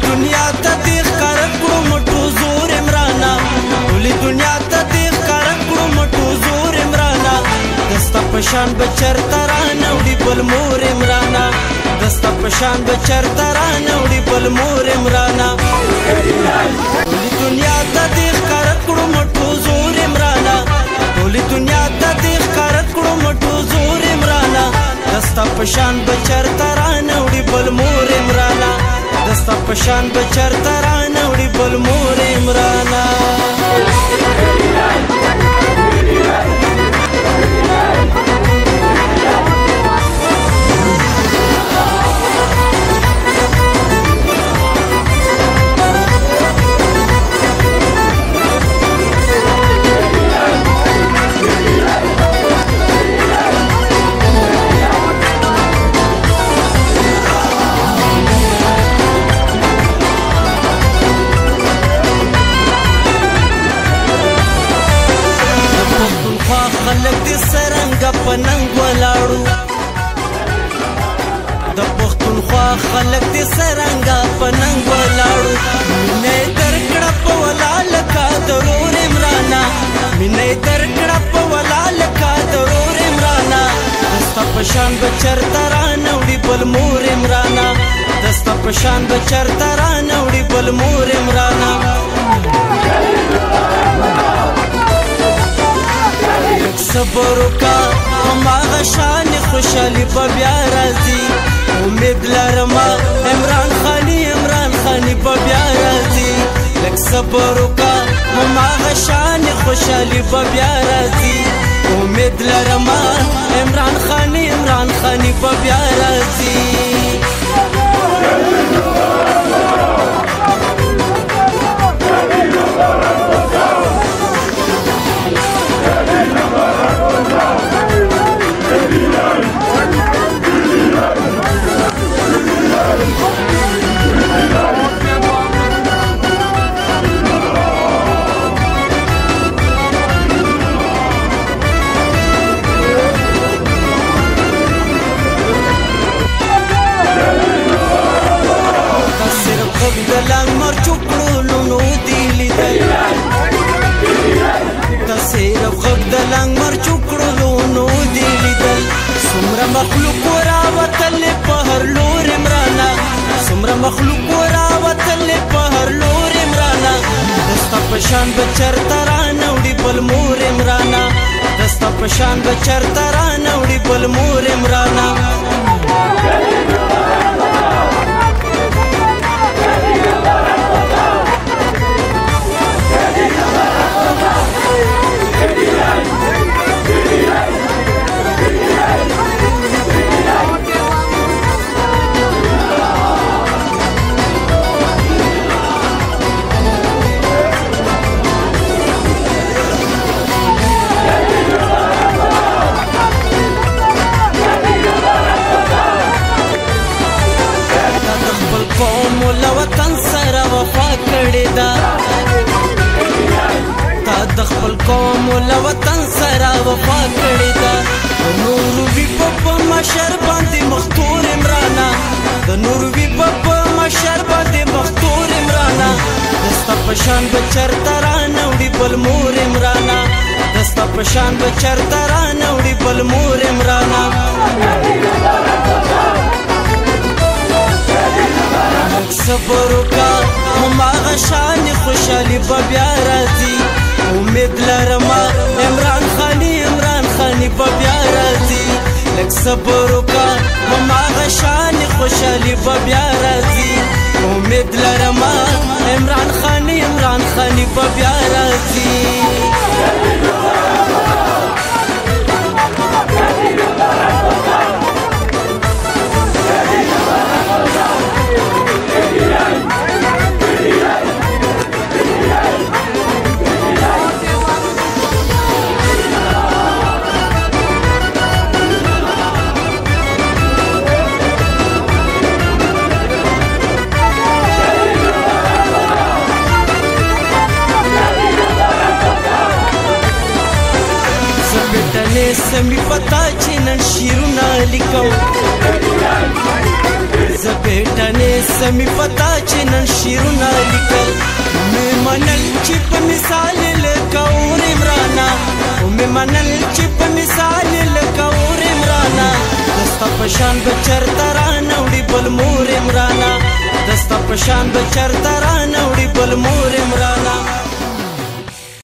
دنیا ته دې ښکاره کړو مټو زور عمرانا ټولې دنیا ته دې ښکاره کړو مټو زور عمرانا دستا په شان به چرته رانوړي بل مور عمرانا دستا په شان به چرته رانوړي بل مور عمرانا ټولې دنیا ته دې ښکاره کړو مټو زور عمرانا ټولې دنیا ته دې ښکاره کړو مټو زور عمرانا دستا په شان به چرته رانوړي بل مور عمرانا دستا په شان به چرته رانوړي بل مور عمرانا خلک دې سرنګه په ننګ ولاړو د پښتونخوا خلک دې سرنګه په ننګ ولاړو مینه یې درکړه په ولالکه ضرور عمرانا مینه یې درکړه په ولالکه ضرور عمرانا دستا په شان به چرته رانوړي بل مور عمرانا دستا په شان به چرته رانوړي بل مور عمرانا صبر وکا هماغه شان خوشحالي به بیا راځي امید لرم عمران خاني به بیا راځي لږ صبر وکا هماغه شان خوشحالي به بیا راځي امید لرم عمران خاني به بیا راځي مخلوق راوتل په هر لور عمرانا څومره مخلوق راوتل په هر لور عمرانا دستا په شان به چرته رانوړي بل مور عمرانا دستا په شان به چرته رانوړي بل مور عمرانا د خپل قوم له وطن سره وفا کړې ده د نورو وي په مشر باندې مختور عمرانا د نورو وي په مشر باندې مختور عمرانا دستا په شان به چرته رانوړي بل مور عمرانا دستا په شان به چرته رانوړي بل مور عمرانا صبر وکا هماغه شان خوشحالي به بیا راځي امید لرم عمران خاني به بیا راځي لږ صبر وکا هماغه شان خوشحالي به بیا راځي امید لرم عمران خاني به بیا راځي سمی پتا چې نن شیرونه لیکم زه بیٹنې می پتا چې نن شیرونه لیکل مې منل چې په مثال لکه اور عمرانا مې منل چې په مثال لکه اور عمرانا دستا پشان بچر ترانه وړي بل مور عمرانا دستا پشان بچر ترانه وړي بل مور عمرانا